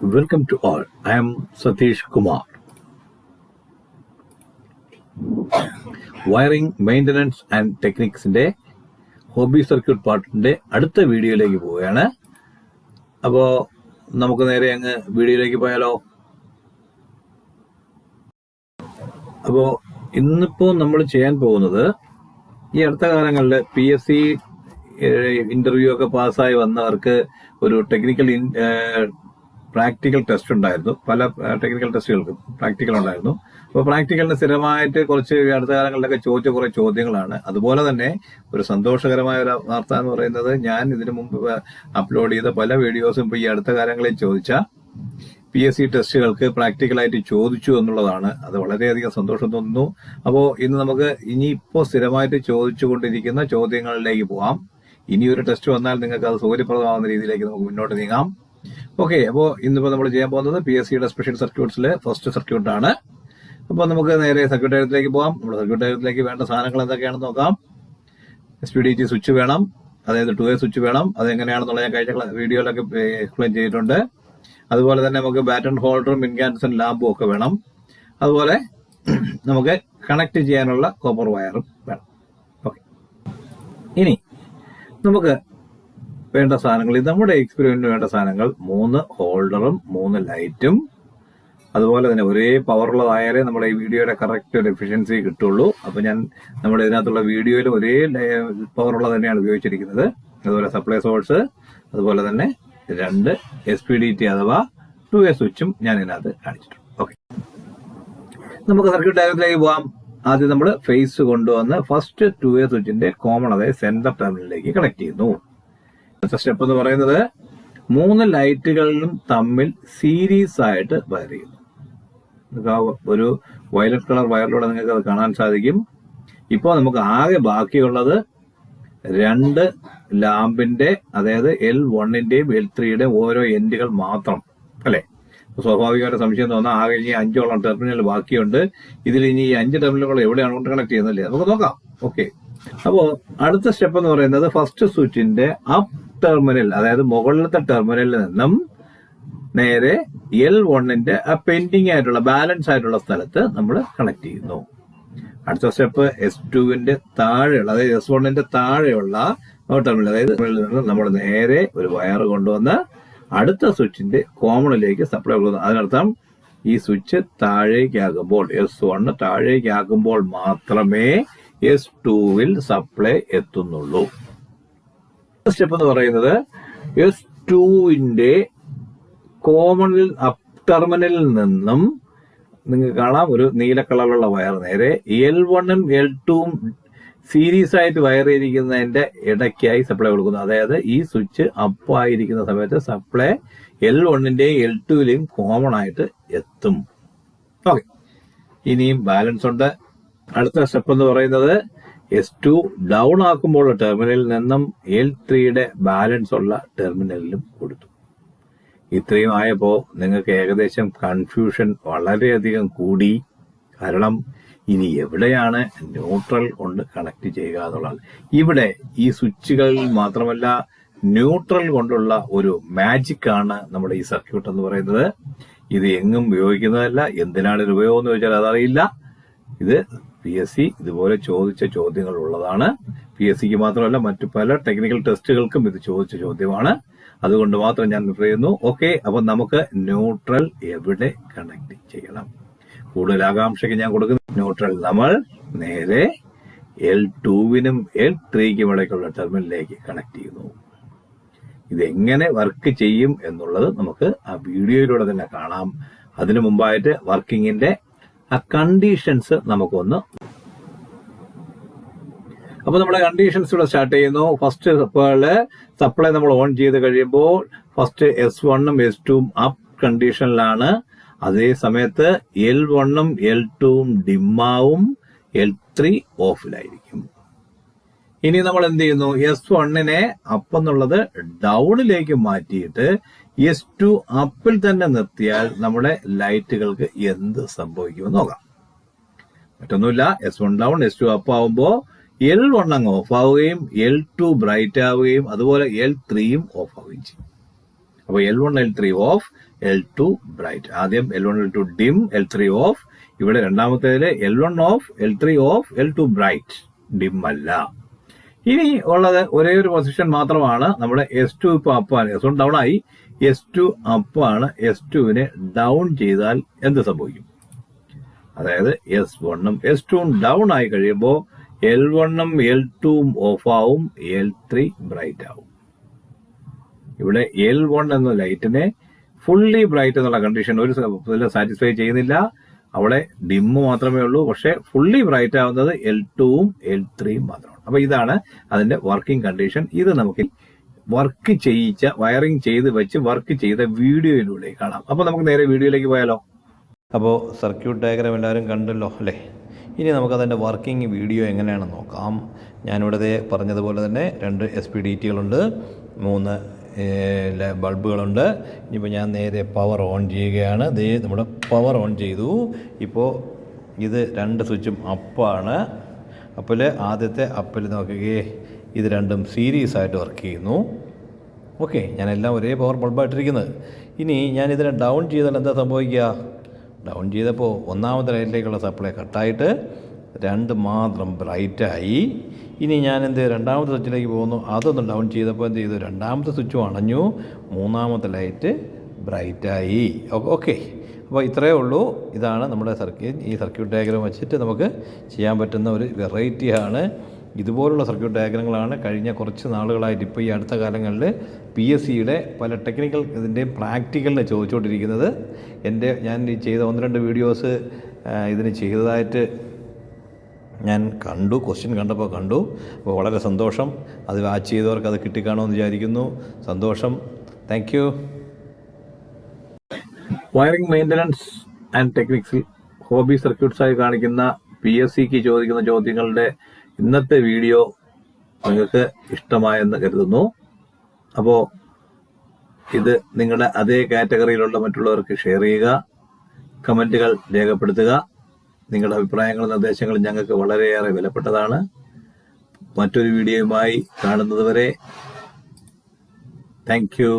Welcome to all. I am Satish Kumar. Wiring maintenance and ടെക്നിക്സിന്റെ hobby circuit പാർട്ടിന്റെ അടുത്ത വീഡിയോയിലേക്ക് പോവുകയാണ്. അപ്പോൾ നമുക്ക് നേരെ അങ്ങ് വീഡിയോയിലേക്ക് പോയാലോ. അപ്പോൾ ഇന്നിപ്പോൾ നമ്മൾ ചെയ്യാൻ പോകുന്നത് ഈ അടുത്ത കാലങ്ങളിൽ PSC ഇന്റർവ്യൂ ഒക്കെ പാസ്സായി വന്നവർക്ക് ഒരു പ്രാക്ടിക്കൽ ടെസ്റ്റ് ഉണ്ടായിരുന്നു. പല ടെക്നിക്കൽ ടെസ്റ്റുകൾക്കും പ്രാക്ടിക്കൽ ഉണ്ടായിരുന്നു. അപ്പോൾ പ്രാക്ടിക്കലിന് സ്ഥിരമായിട്ട് കുറച്ച് അടുത്ത കാലങ്ങളിലൊക്കെ ചോദിച്ച കുറെ ചോദ്യങ്ങളാണ്. അതുപോലെ തന്നെ ഒരു സന്തോഷകരമായ ഒരു വാർത്ത എന്ന് പറയുന്നത്, ഞാൻ ഇതിനു മുമ്പ് അപ്ലോഡ് ചെയ്ത പല വീഡിയോസും ഇപ്പോൾ ഈ അടുത്ത കാലങ്ങളിൽ ചോദിച്ച PSC ടെസ്റ്റുകൾക്ക് പ്രാക്ടിക്കലായിട്ട് ചോദിച്ചു എന്നുള്ളതാണ്. അത് വളരെയധികം സന്തോഷം തോന്നുന്നു. അപ്പോൾ ഇന്ന് നമുക്ക് ഇനിയിപ്പോൾ സ്ഥിരമായിട്ട് ചോദിച്ചുകൊണ്ടിരിക്കുന്ന ചോദ്യങ്ങളിലേക്ക് പോകാം. ഇനിയൊരു ടെസ്റ്റ് വന്നാൽ നിങ്ങൾക്ക് അത് സൗകര്യപ്രദമാകുന്ന രീതിയിലേക്ക് നമുക്ക് മുന്നോട്ട് നീങ്ങാം. ഓക്കെ, അപ്പോൾ ഇന്നിപ്പോൾ നമ്മൾ ചെയ്യാൻ പോകുന്നത് PSCയുടെ സ്പെഷ്യൽ സർക്യൂട്ട്സിലെ ഫസ്റ്റ് സർക്യൂട്ടാണ്. അപ്പോൾ നമുക്ക് നേരെ സർക്യൂട്ട് ഡയഗ്രത്തിലേക്ക് പോകാം. നമ്മുടെ സർക്യൂട്ട് ഡയഗ്രത്തിലേക്ക് വേണ്ട സാധനങ്ങൾ എന്തൊക്കെയാണെന്ന് നോക്കാം. SPDT സ്വിച്ച് വേണം, അതായത് 2A സ്വിച്ച് വേണം. അതെങ്ങനെയാണെന്നുള്ള ഞാൻ കഴിഞ്ഞ വീഡിയോയിലൊക്കെ എക്സ്പ്ലെയിൻ ചെയ്തിട്ടുണ്ട്. അതുപോലെ തന്നെ നമുക്ക് ബാറ്റൺ ഹോൾഡറും ഇൻകാൻസൻ ലാമ്പും ഒക്കെ വേണം. അതുപോലെ നമുക്ക് കണക്ട് ചെയ്യാനുള്ള കോപ്പർ വയറും വേണം. ഓക്കെ, ഇനി നമുക്ക് വേണ്ട സാധനങ്ങൾ, നമ്മുടെ എക്സ്പെരിമെന്റിന് വേണ്ട സാധനങ്ങൾ 3 ഹോൾഡറും 3 ലൈറ്റും, അതുപോലെ തന്നെ ഒരേ പവറുള്ളതായാലേ നമ്മുടെ ഈ വീഡിയോയുടെ കറക്റ്റ് ഒരു എഫിഷ്യൻസി കിട്ടുള്ളൂ. അപ്പൊ ഞാൻ നമ്മുടെ ഇതിനകത്തുള്ള വീഡിയോയിൽ ഒരേ പവറുള്ളത് തന്നെയാണ് ഉപയോഗിച്ചിരിക്കുന്നത്. അതുപോലെ സപ്ലൈ സോഴ്സ്, അതുപോലെ തന്നെ 2 SPDT അഥവാ 2A സ്വിച്ചും ഞാൻ ഇതിനകത്ത് കാണിച്ചിട്ടുണ്ട്. ഓക്കെ, നമുക്ക് സർക്യൂട്ട് ഡയഗ്രത്തിലേക്ക് പോകാം. ആദ്യം നമ്മൾ ഫേസ് കൊണ്ടുവന്ന് ഫസ്റ്റ് 2A സ്വിച്ചിന്റെ കോമൺ, അതായത് സെന്റർ ടെർമിനലിലേക്ക് കണക്ട് ചെയ്യുന്നു. അടുത്ത സ്റ്റെപ്പ് എന്ന് പറയുന്നത് 3 ലൈറ്റുകളിലും തമ്മിൽ സീരീസ് ആയിട്ട് വയർ ചെയ്യുന്നു. ഒരു വയലറ്റ് കളർ വയറിലൂടെ നിങ്ങൾക്ക് അത് കാണാൻ സാധിക്കും. ഇപ്പോൾ നമുക്ക് ആകെ ബാക്കിയുള്ളത് 2 ലാമ്പിന്റെ, അതായത് L1ന്റെയും L3യുടെയും ഓരോ എൻഡുകൾ മാത്രം അല്ലെ. സ്വാഭാവികമായിട്ട് സംശയം തോന്നാം, ആകെ ഇനി 5 ടെർമിനൽ ബാക്കിയുണ്ട്. ഇതിൽ ഇനി ഈ 5 ടെർമിനലുകൾ എവിടെയാണ് കൊണ്ട് കണക്ട് ചെയ്യുന്നില്ലേ, നമുക്ക് നോക്കാം. ഓക്കെ, അപ്പോ അടുത്ത സ്റ്റെപ്പ് എന്ന് പറയുന്നത് ഫസ്റ്റ് സ്വിച്ചിന്റെ അപ്പ് ടെർമിനൽ, അതായത് മുകളിലത്തെ ടെർമിനലിൽ നിന്നും നേരെ L1ന്റെ പെൻഡിങ് ആയിട്ടുള്ള ബാലൻസ് ആയിട്ടുള്ള സ്ഥലത്ത് നമ്മൾ കണക്ട് ചെയ്യുന്നു. അടുത്ത സ്റ്റെപ്പ് S2ന്റെ താഴെയുള്ള, അതായത് S1ന്റെ താഴെയുള്ള ടെർമിനൽ, അതായത് നമ്മൾ നേരെ ഒരു വയർ കൊണ്ടുവന്ന് അടുത്ത സ്വിച്ചിന്റെ കോമണിലേക്ക് സപ്ലൈ കൊടുക്കുന്നു. അതിനർത്ഥം ഈ സ്വിച്ച് താഴേക്കാകുമ്പോൾ, S1 താഴേക്കാകുമ്പോൾ മാത്രമേ S2വിൽ സപ്ലൈ എത്തുന്നുള്ളൂ. സ്റ്റെപ്പ് എന്ന് പറയുന്നത് S2ന്റെ കോമണിൽ അപ്പ് ടെർമിനലിൽ നിന്നും നിങ്ങൾക്ക് കാണാം ഒരു നീല കളറിലുള്ള വയർ നേരെ L1ഉം L2ഉം സീരീസ് ആയിട്ട് വയർ ചെയ്തിരിക്കുന്നതിന്റെ ഇടയ്ക്കായി സപ്ലൈ കൊടുക്കുന്നു. അതായത് ഈ സ്വിച്ച് അപ്പ് ആയിരിക്കുന്ന സമയത്ത് സപ്ലൈ L1ന്റെയും L2യിലെയും കോമൺ ആയിട്ട് എത്തും. ഓക്കെ, ഇനിയും ബാലൻസ് ഉണ്ട്. അടുത്ത സ്റ്റെപ്പ് എന്ന് പറയുന്നത് S2 ഡൗൺ ആക്കുമ്പോൾ ടെർമിനലിൽ നിന്നും L3യുടെ ബാലൻസ് ഉള്ള ടെർമിനലിലും കൊടുത്തു. ഇത്രയും ആയപ്പോൾ നിങ്ങൾക്ക് ഏകദേശം കൺഫ്യൂഷൻ വളരെയധികം കൂടി. കാരണം ഇനി എവിടെയാണ് ന്യൂട്രൽ കൊണ്ട് കണക്ട് ചെയ്യുക എന്നുള്ളതാണ്. ഇവിടെ ഈ സ്വിച്ചുകളിൽ മാത്രമല്ല, ന്യൂട്രൽ കൊണ്ടുള്ള ഒരു മാജിക് ആണ് നമ്മുടെ ഈ സർക്യൂട്ട് എന്ന് പറയുന്നത്. ഇത് എങ്ങും ഉപയോഗിക്കുന്നതല്ല. എന്തിനാണ് ഇത് ഉപയോഗം എന്ന് ചോദിച്ചാൽ അതറിയില്ല. ഇത് PSC ഇതുപോലെ ചോദിച്ച ചോദ്യങ്ങൾ ഉള്ളതാണ്. PSCക്ക് മാത്രമല്ല, മറ്റു പല ടെക്നിക്കൽ ടെസ്റ്റുകൾക്കും ഇത് ചോദിച്ച ചോദ്യമാണ്. അതുകൊണ്ട് മാത്രം ഞാൻ പ്രിഫർ ചെയ്യുന്നു. ഓക്കെ, അപ്പൊ നമുക്ക് ന്യൂട്രൽ എവിടെ കണക്ട് ചെയ്യണം? കൂടുതൽ ആകാംക്ഷയ്ക്ക് ഞാൻ കൊടുക്കുന്ന ന്യൂട്രൽ നമ്മൾ നേരെ L2വിനും L3ക്കും ഇടയ്ക്കുള്ള ടെർമിനലിലേക്ക് കണക്ട് ചെയ്യുന്നു. ഇതെങ്ങനെ വർക്ക് ചെയ്യും എന്നുള്ളത് നമുക്ക് ആ വീഡിയോയിലൂടെ തന്നെ കാണാം. അതിനു മുമ്പായിട്ട് വർക്കിങ്ങിന്റെ ആ കണ്ടീഷൻസ് നമുക്കൊന്ന്, അപ്പൊ നമ്മുടെ കണ്ടീഷൻസ് ഇവിടെ സ്റ്റാർട്ട് ചെയ്യുന്നു. ഫസ്റ്റ് സപ്ലൈ നമ്മൾ ഓൺ ചെയ്ത് കഴിയുമ്പോൾ ഫസ്റ്റ് S1ഉം S2ഉം അപ്പ് കണ്ടീഷനിലാണ്. അതേ സമയത്ത് L1ഉം L2ഉം ഡിമ്മാവും, L3 ഓഫിലായിരിക്കും. ഇനി നമ്മൾ എന്ത് ചെയ്യുന്നു, S1നെ അപ്പ് എന്നുള്ളത് ഡൗണിലേക്ക് മാറ്റിയിട്ട് S2 അപ്പിൽ തന്നെ നിർത്തിയാൽ നമ്മുടെ ലൈറ്റുകൾക്ക് എന്ത് സംഭവിക്കുമെന്ന് നോക്കാം. മറ്റൊന്നുമില്ല, S1 ഡൗൺ S2 അപ്പ് ആവുമ്പോൾ L1 അങ്ങ് ഓഫ് ആവുകയും L2 ബ്രൈറ്റ് ആവുകയും അതുപോലെ L3യും ഓഫ് ആവുകയും ചെയ്യും. അപ്പോൾ L1 L3 of, L2 bright. ആദ്യം L1 L2 dim, L3 of. ഇവിടെ രണ്ടാമത്തേതിൽ L1 of, L3 of, L2 bright. Dim അല്ല. ഇനി ഉള്ളത് ഒരേ ഒരു പൊസിഷൻ മാത്രമാണ്. നമ്മുടെ S2 ഇപ്പൊ അപ്പാണ്. S1 ഡൗൺ ആയി, S2 അപ്പാണ്. S2വിനെ ഡൗൺ ചെയ്താൽ എന്ത് സംഭവിക്കും? അതായത് S1ഉം S2ഉം ഡൗൺ ആയി കഴിയുമ്പോൾ L1ഉം L2ഉം ഓഫ് ആവും, L3 ബ്രൈറ്റ് ആവും. ഇവിടെ L1 എന്ന ലൈറ്റിനെ ഫുള്ളി ബ്രൈറ്റ് എന്നുള്ള കണ്ടീഷൻ ഒരു സാറ്റിസ്ഫൈ ചെയ്യുന്നില്ല. അവിടെ ഡിമ്മ് മാത്രമേ ഉള്ളൂ. പക്ഷെ ഫുള്ളി ബ്രൈറ്റ് ആവുന്നത് L2ഉം L3ഉം മാത്രമാണ്. അപ്പൊ ഇതാണ് അതിന്റെ വർക്കിംഗ് കണ്ടീഷൻ. ഇത് നമുക്ക് വർക്ക് ചെയ്യിച്ച, വയറിംഗ് ചെയ്ത് വെച്ച് വർക്ക് ചെയ്ത വീഡിയോയിലൂടെ കാണാം. അപ്പൊ നമുക്ക് നേരെ വീഡിയോയിലേക്ക് പോയാലോ. അപ്പോൾ സർക്യൂട്ട് ഡയഗ്രാം എല്ലാവരും കണ്ടല്ലോ അല്ലേ? ഇനി നമുക്കതിൻ്റെ വർക്കിംഗ് വീഡിയോ എങ്ങനെയാണെന്ന് നോക്കാം. ഞാനിവിടെ പറഞ്ഞതുപോലെ തന്നെ 2 SPDTകളുണ്ട്, 3 ബൾബുകളുണ്ട്. ഇനിയിപ്പോൾ ഞാൻ നേരെ പവർ ഓൺ ചെയ്യുകയാണ്. നമ്മുടെ പവർ ഓൺ ചെയ്തു. ഇപ്പോൾ ഇത് 2 സ്വിച്ചും അപ്പാണ്. അപ്പിൽ ആദ്യത്തെ അപ്പിൽ നോക്കുകയെ ഇത് രണ്ടും സീരീസ് ആയിട്ട് വർക്ക് ചെയ്യുന്നു. ഓക്കെ, ഞാനെല്ലാം ഒരേ പവർ ബൾബായിട്ടിരിക്കുന്നത്. ഇനി ഞാനിതിനെ ഡൗൺ ചെയ്താൽ എന്താ സംഭവിക്കുക? ഡൗൺ ചെയ്തപ്പോൾ ഒന്നാമത്തെ ലൈറ്റിലേക്കുള്ള സപ്ലൈ കട്ടായിട്ട് 2 മാത്രം ബ്രൈറ്റായി. ഇനി ഞാൻ രണ്ടാമത്തെ സ്വിച്ചിലേക്ക് പോകുന്നു. അതൊന്ന് ഡൗൺ ചെയ്തപ്പോൾ എന്ത് ചെയ്തു? രണ്ടാമത്തെ സ്വിച്ചും അണഞ്ഞു, മൂന്നാമത്തെ ലൈറ്റ് ബ്രൈറ്റായി. ഓക്കെ, അപ്പോൾ ഇത്രയേ ഉള്ളൂ. ഇതാണ് നമ്മുടെ ഈ സർക്യൂട്ട് ഡയഗ്രാം വെച്ചിട്ട് നമുക്ക് ചെയ്യാൻ പറ്റുന്ന ഒരു വെറൈറ്റിയാണ്. ഇതുപോലുള്ള സർക്യൂട്ട് ഡയഗ്രങ്ങളാണ് കഴിഞ്ഞ കുറച്ച് നാളുകളായിട്ട്, ഇപ്പോൾ ഈ അടുത്ത കാലങ്ങളിൽ PSCയുടെ പല ടെക്നിക്കൽ ഇതിൻ്റെയും പ്രാക്ടിക്കലിന് ചോദിച്ചുകൊണ്ടിരിക്കുന്നത്. ഞാൻ ചെയ്ത 1-2 വീഡിയോസ് ഇതിന് ചെയ്തതായിട്ട് ഞാൻ കണ്ടു, ക്വസ്റ്റ്യൻ കണ്ടപ്പോൾ കണ്ടു. അപ്പോൾ വളരെ സന്തോഷം. അത് വാച്ച് ചെയ്തവർക്ക് അത് കിട്ടിക്കാണുമെന്ന് വിചാരിക്കുന്നു. സന്തോഷം. Thank you. Wiring maintenance and ടെക്നിക്സിൽ ഹോബി സർക്യൂട്ട്സായി കാണിക്കുന്ന PSCക്ക് ചോദിക്കുന്ന ചോദ്യങ്ങളുടെ ഇന്നത്തെ വീഡിയോ നിങ്ങൾക്ക് ഇഷ്ടമായെന്ന് കരുതുന്നു. അപ്പോൾ ഇത് നിങ്ങളുടെ അതേ കാറ്റഗറിയിലുള്ള മറ്റുള്ളവർക്ക് ഷെയർ ചെയ്യുക, കമൻറ്റുകൾ രേഖപ്പെടുത്തുക. നിങ്ങളുടെ അഭിപ്രായങ്ങളും നിർദ്ദേശങ്ങളും ഞങ്ങൾക്ക് വളരെയേറെ വിലപ്പെട്ടതാണ്. മറ്റൊരു വീഡിയോയുമായി കാണുന്നതുവരെ താങ്ക് യു.